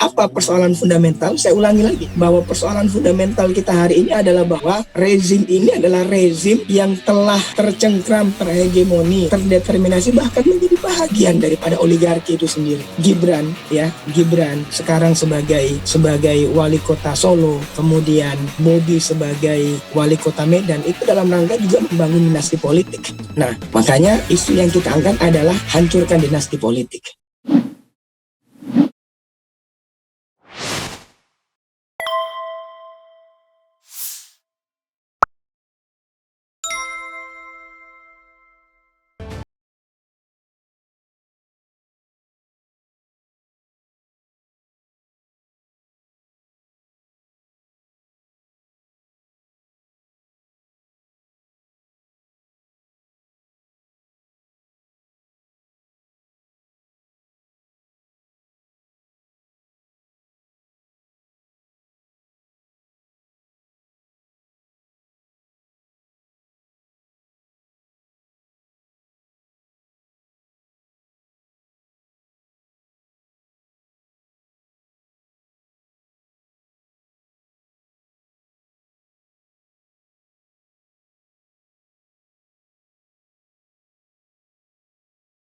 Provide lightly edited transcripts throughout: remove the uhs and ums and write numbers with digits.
Apa persoalan fundamental? Saya ulangi lagi, bahwa persoalan fundamental kita hari ini adalah bahwa rezim ini adalah rezim yang telah tercengkram, terhegemoni, terdeterminasi, bahkan menjadi bahagian daripada oligarki itu sendiri. Gibran sekarang sebagai wali kota Solo, kemudian Bobi sebagai wali kota Medan, itu dalam rangka juga membangun dinasti politik. Nah, makanya isu yang kita angkat adalah hancurkan dinasti politik.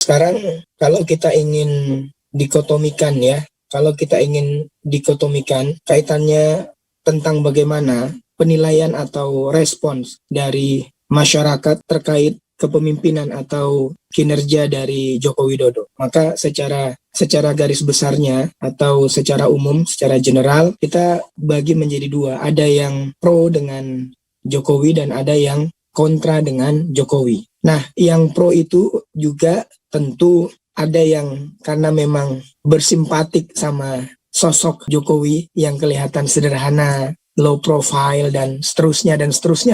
Sekarang kalau kita ingin dikotomikan kaitannya tentang bagaimana penilaian atau respons dari masyarakat terkait kepemimpinan atau kinerja dari Joko Widodo. Maka secara garis besarnya atau secara umum, secara general, kita bagi menjadi dua. Ada yang pro dengan Jokowi dan ada yang kontra dengan Jokowi. Nah, yang pro itu juga tentu ada yang karena memang bersimpatik sama sosok Jokowi yang kelihatan sederhana, low profile, dan seterusnya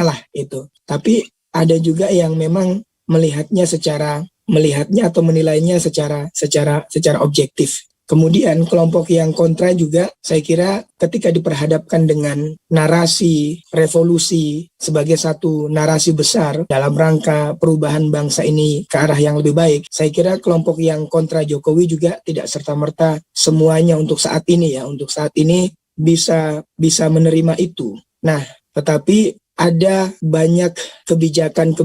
lah itu. Tapi ada juga yang memang melihatnya atau menilainya secara objektif. Kemudian kelompok yang kontra juga saya kira ketika diperhadapkan dengan narasi revolusi sebagai satu narasi besar dalam rangka perubahan bangsa ini ke arah yang lebih baik, saya kira kelompok yang kontra Jokowi juga tidak serta-merta semuanya untuk saat ini bisa menerima itu. Nah, tetapi ada banyak kebijakan,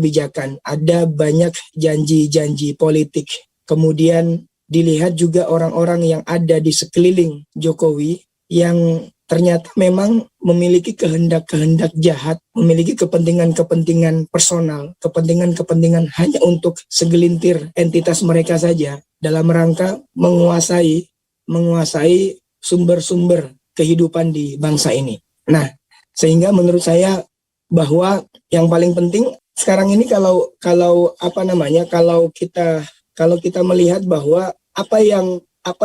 ada banyak janji-janji politik. Kemudian dilihat juga orang-orang yang ada di sekeliling Jokowi yang ternyata memang memiliki kehendak-kehendak jahat, memiliki kepentingan-kepentingan personal, kepentingan-kepentingan hanya untuk segelintir entitas mereka saja dalam rangka menguasai sumber-sumber kehidupan di bangsa ini. Nah, sehingga menurut saya bahwa yang paling penting sekarang ini kalau kita melihat bahwa apa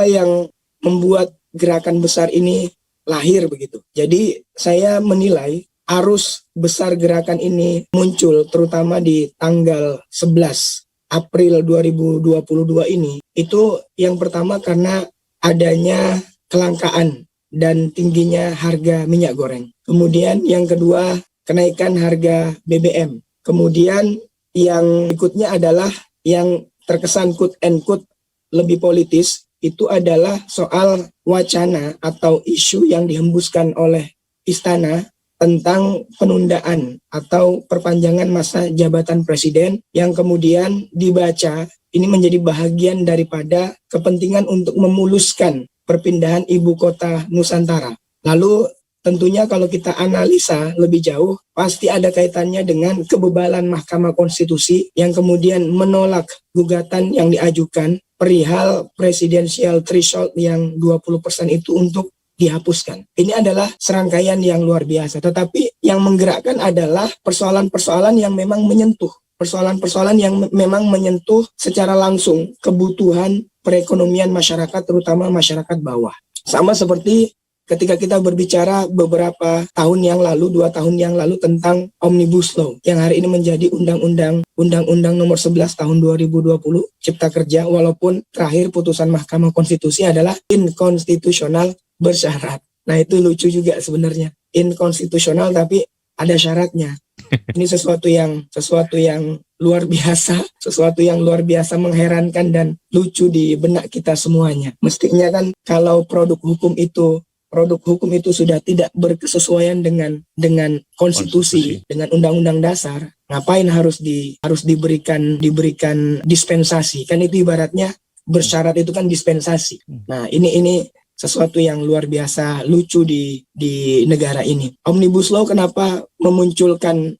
yang membuat gerakan besar ini lahir begitu. Jadi saya menilai arus besar gerakan ini muncul terutama di tanggal 11 April 2022 ini. Itu yang pertama karena adanya kelangkaan dan tingginya harga minyak goreng. Kemudian yang kedua, kenaikan harga BBM. Kemudian yang berikutnya adalah yang terkesan quote and quote lebih politis, itu adalah soal wacana atau isu yang dihembuskan oleh istana tentang penundaan atau perpanjangan masa jabatan presiden yang kemudian dibaca ini menjadi bahagian daripada kepentingan untuk memuluskan perpindahan ibu kota Nusantara. Lalu tentunya kalau kita analisa lebih jauh, pasti ada kaitannya dengan kebebalan Mahkamah Konstitusi yang kemudian menolak gugatan yang diajukan perihal presidensial threshold yang 20% itu untuk dihapuskan. Ini adalah serangkaian yang luar biasa. Tetapi yang menggerakkan adalah persoalan-persoalan yang memang menyentuh. Persoalan-persoalan yang memang menyentuh secara langsung kebutuhan perekonomian masyarakat, terutama masyarakat bawah. Sama seperti ketika kita berbicara beberapa tahun yang lalu, 2 tahun yang lalu tentang Omnibus Law yang hari ini menjadi Undang-Undang nomor 11 tahun 2020 Cipta Kerja, walaupun terakhir putusan Mahkamah Konstitusi adalah inkonstitusional bersyarat. Nah, itu lucu juga sebenarnya. Inkonstitusional tapi ada syaratnya. Ini sesuatu yang luar biasa, sesuatu yang luar biasa mengherankan dan lucu di benak kita semuanya. Mestinya kan kalau produk hukum itu sudah tidak berkesesuaian dengan konstitusi, dengan undang-undang dasar, ngapain harus diberikan dispensasi? Kan itu ibaratnya bersyarat itu kan dispensasi. Nah, ini sesuatu yang luar biasa lucu di negara ini. Omnibus Law kenapa memunculkan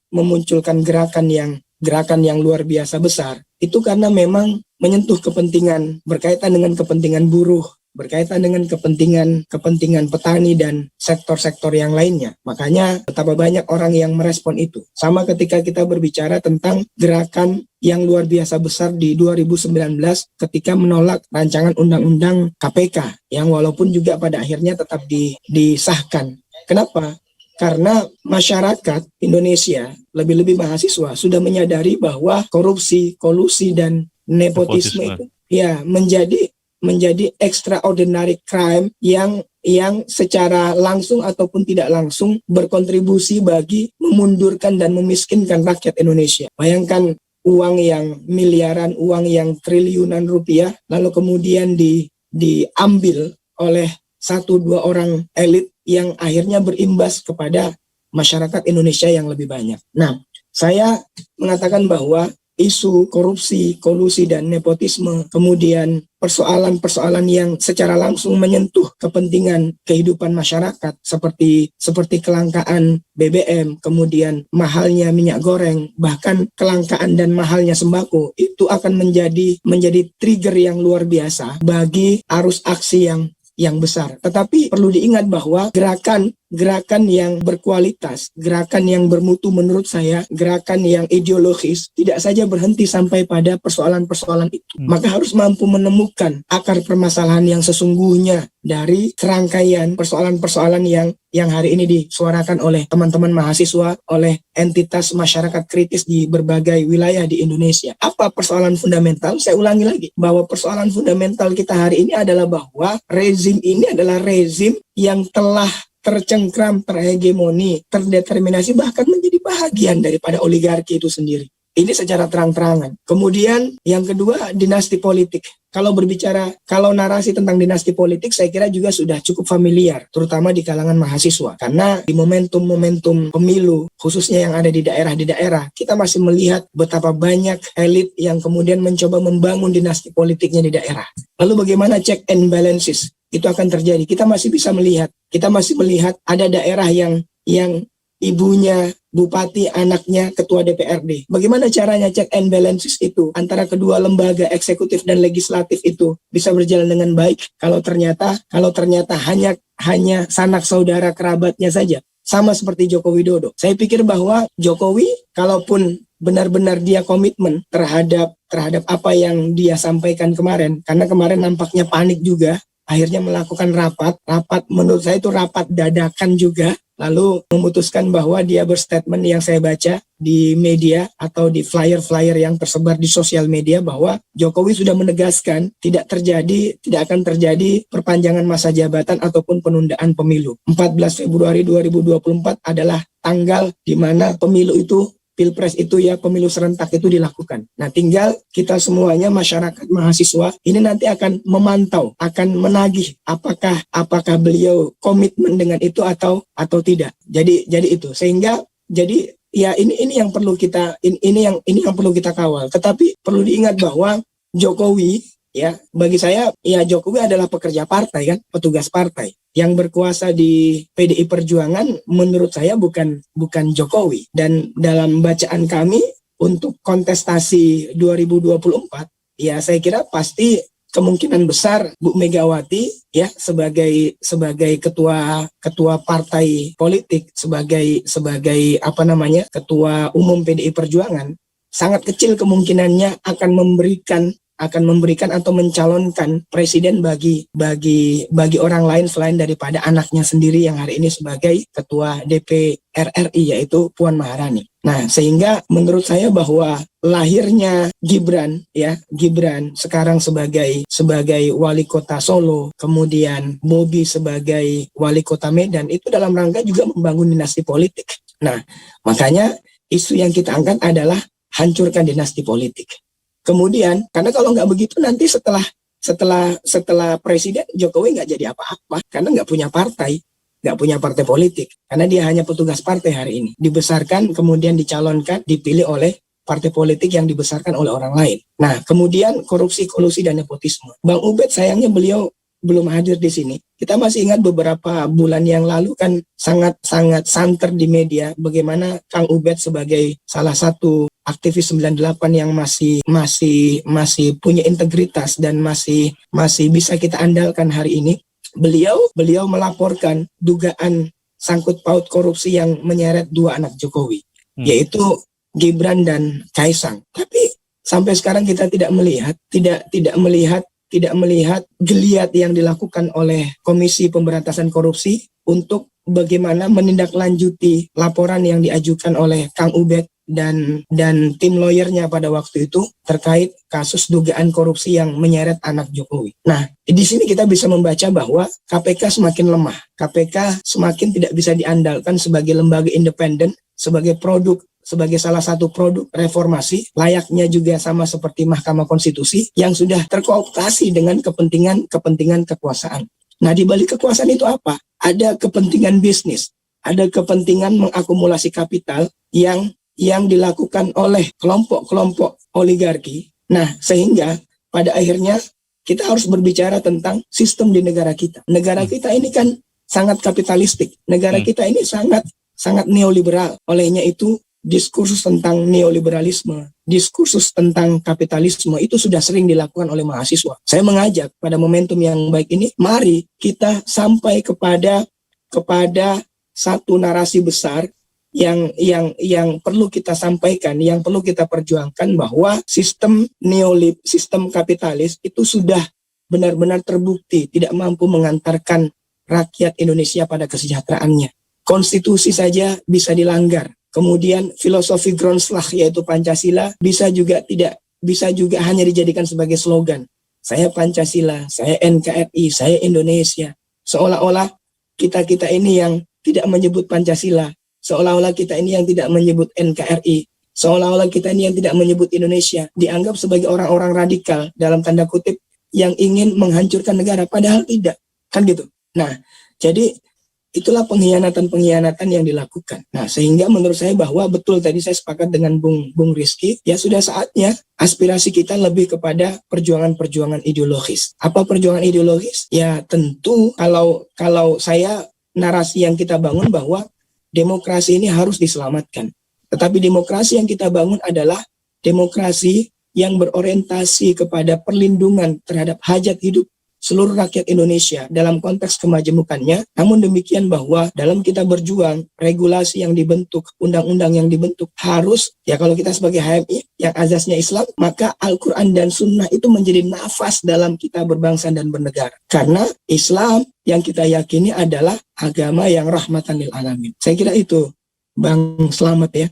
gerakan yang luar biasa besar? Itu karena memang menyentuh kepentingan, berkaitan dengan kepentingan buruh, berkaitan dengan kepentingan petani dan sektor-sektor yang lainnya. Makanya betapa banyak orang yang merespon itu. Sama ketika kita berbicara tentang gerakan yang luar biasa besar di 2019 ketika menolak rancangan undang-undang KPK yang walaupun juga pada akhirnya tetap disahkan. Kenapa? Karena masyarakat Indonesia, lebih-lebih mahasiswa, sudah menyadari bahwa korupsi, kolusi, dan nepotisme itu ya menjadi extraordinary crime yang secara langsung ataupun tidak langsung berkontribusi bagi memundurkan dan memiskinkan rakyat Indonesia. Bayangkan uang yang miliaran, uang yang triliunan rupiah, lalu kemudian diambil oleh 1-2 orang elit yang akhirnya berimbas kepada masyarakat Indonesia yang lebih banyak. Nah, saya mengatakan bahwa isu korupsi, kolusi, dan nepotisme, kemudian persoalan-persoalan yang secara langsung menyentuh kepentingan kehidupan masyarakat seperti kelangkaan BBM, kemudian mahalnya minyak goreng, bahkan kelangkaan dan mahalnya sembako, itu akan menjadi trigger yang luar biasa bagi arus aksi yang besar. Tetapi perlu diingat bahwa gerakan yang berkualitas, gerakan yang bermutu menurut saya, gerakan yang ideologis tidak saja berhenti sampai pada persoalan-persoalan itu. Maka harus mampu menemukan akar permasalahan yang sesungguhnya dari serangkaian persoalan-persoalan yang hari ini disuarakan oleh teman-teman mahasiswa, oleh entitas masyarakat kritis di berbagai wilayah di Indonesia. Apa persoalan fundamental? Saya ulangi lagi, bahwa persoalan fundamental kita hari ini adalah bahwa rezim ini adalah rezim yang telah tercengkram, terhegemoni, terdeterminasi, bahkan menjadi bahagian daripada oligarki itu sendiri. Ini secara terang-terangan. Kemudian yang kedua, dinasti politik. Kalau narasi tentang dinasti politik, saya kira juga sudah cukup familiar, terutama di kalangan mahasiswa. Karena di momentum-momentum pemilu, khususnya yang ada di daerah, kita masih melihat betapa banyak elit yang kemudian mencoba membangun dinasti politiknya di daerah. Lalu bagaimana check and balances? Itu akan terjadi. Kita masih melihat ada daerah yang ibunya bupati, anaknya ketua DPRD. Bagaimana caranya check and balances itu antara kedua lembaga eksekutif dan legislatif itu bisa berjalan dengan baik kalau ternyata hanya sanak saudara kerabatnya saja. Sama seperti Joko Widodo. Saya pikir bahwa Jokowi kalaupun benar-benar dia komitmen terhadap apa yang dia sampaikan kemarin, karena kemarin nampaknya panik juga, akhirnya melakukan rapat menurut saya itu rapat dadakan juga, lalu memutuskan bahwa dia berstatement yang saya baca di media atau di flyer-flyer yang tersebar di sosial media bahwa Jokowi sudah menegaskan tidak akan terjadi perpanjangan masa jabatan ataupun penundaan pemilu. 14 Februari 2024 adalah tanggal di mana pemilu itu, Pilpres itu pemilu serentak itu dilakukan. Nah, tinggal kita semuanya masyarakat mahasiswa ini nanti akan memantau, akan menagih apakah beliau komitmen dengan itu atau tidak. Jadi itu sehingga ini yang perlu kita yang perlu kita kawal. Tetapi perlu diingat bahwa Jokowi bagi saya Jokowi adalah pekerja partai kan, petugas partai. Yang berkuasa di PDI Perjuangan menurut saya bukan Jokowi. Dan dalam bacaan kami untuk kontestasi 2024, saya kira pasti kemungkinan besar Bu Megawati sebagai ketua partai politik, sebagai ketua umum PDI Perjuangan, sangat kecil kemungkinannya akan memberikan atau mencalonkan presiden bagi orang lain selain daripada anaknya sendiri yang hari ini sebagai ketua DPR RI, yaitu Puan Maharani. Nah, sehingga menurut saya bahwa lahirnya Gibran sekarang sebagai wali kota Solo, kemudian Bobi sebagai wali kota Medan, itu dalam rangka juga membangun dinasti politik. Nah, makanya isu yang kita angkat adalah hancurkan dinasti politik. Kemudian, karena kalau nggak begitu nanti setelah Presiden Jokowi nggak jadi apa-apa, karena nggak punya partai politik, karena dia hanya petugas partai hari ini. Dibesarkan, kemudian dicalonkan, dipilih oleh partai politik yang dibesarkan oleh orang lain. Nah, kemudian korupsi, kolusi, dan nepotisme. Bang Ubed sayangnya beliau belum hadir di sini. Kita masih ingat beberapa bulan yang lalu kan sangat santer di media bagaimana Kang Ubed sebagai salah satu aktivis 98 yang masih punya integritas dan masih bisa kita andalkan hari ini. Beliau melaporkan dugaan sangkut paut korupsi yang menyeret dua anak Jokowi, yaitu Gibran dan Kaisang. Tapi sampai sekarang kita tidak melihat geliat yang dilakukan oleh Komisi Pemberantasan Korupsi untuk bagaimana menindaklanjuti laporan yang diajukan oleh Kang Ubed dan tim lawyernya pada waktu itu terkait kasus dugaan korupsi yang menyeret anak Jokowi. Nah, di sini kita bisa membaca bahwa KPK semakin lemah. KPK semakin tidak bisa diandalkan sebagai lembaga independen, sebagai salah satu produk reformasi, layaknya juga sama seperti Mahkamah Konstitusi yang sudah terkooptasi dengan kepentingan kekuasaan. Nah, di balik kekuasaan itu apa? Ada kepentingan bisnis, ada kepentingan mengakumulasi kapital yang dilakukan oleh kelompok-kelompok oligarki. Nah, sehingga pada akhirnya kita harus berbicara tentang sistem di negara kita. Negara kita ini kan sangat kapitalistik. Negara kita ini sangat neoliberal. Olehnya itu diskursus tentang neoliberalisme, diskursus tentang kapitalisme itu sudah sering dilakukan oleh mahasiswa. Saya mengajak pada momentum yang baik ini, mari kita sampai kepada satu narasi besar yang perlu kita sampaikan, yang perlu kita perjuangkan, bahwa sistem kapitalis itu sudah benar-benar terbukti tidak mampu mengantarkan rakyat Indonesia pada kesejahteraannya. Konstitusi saja bisa dilanggar. Kemudian filosofi Grundslag yaitu Pancasila bisa juga hanya dijadikan sebagai slogan. Saya Pancasila, saya NKRI, saya Indonesia. Seolah-olah kita ini yang tidak menyebut Pancasila, seolah-olah kita ini yang tidak menyebut NKRI, seolah-olah kita ini yang tidak menyebut Indonesia, dianggap sebagai orang-orang radikal dalam tanda kutip yang ingin menghancurkan negara, padahal tidak, kan gitu. Nah, jadi itulah pengkhianatan yang dilakukan. Nah, sehingga menurut saya bahwa betul tadi saya sepakat dengan Bung Rizky, ya sudah saatnya aspirasi kita lebih kepada perjuangan-perjuangan ideologis. Apa perjuangan ideologis? Ya tentu kalau saya narasi yang kita bangun bahwa demokrasi ini harus diselamatkan. Tetapi demokrasi yang kita bangun adalah demokrasi yang berorientasi kepada perlindungan terhadap hajat hidup seluruh rakyat Indonesia dalam konteks kemajemukannya. Namun demikian bahwa dalam kita berjuang, regulasi yang dibentuk, undang-undang yang dibentuk harus, ya kalau kita sebagai HMI yang azasnya Islam, maka Al-Quran dan Sunnah itu menjadi nafas dalam kita berbangsa dan bernegara. Karena Islam yang kita yakini adalah agama yang rahmatan lil alamin. Saya kira itu, Bang Slamet ya.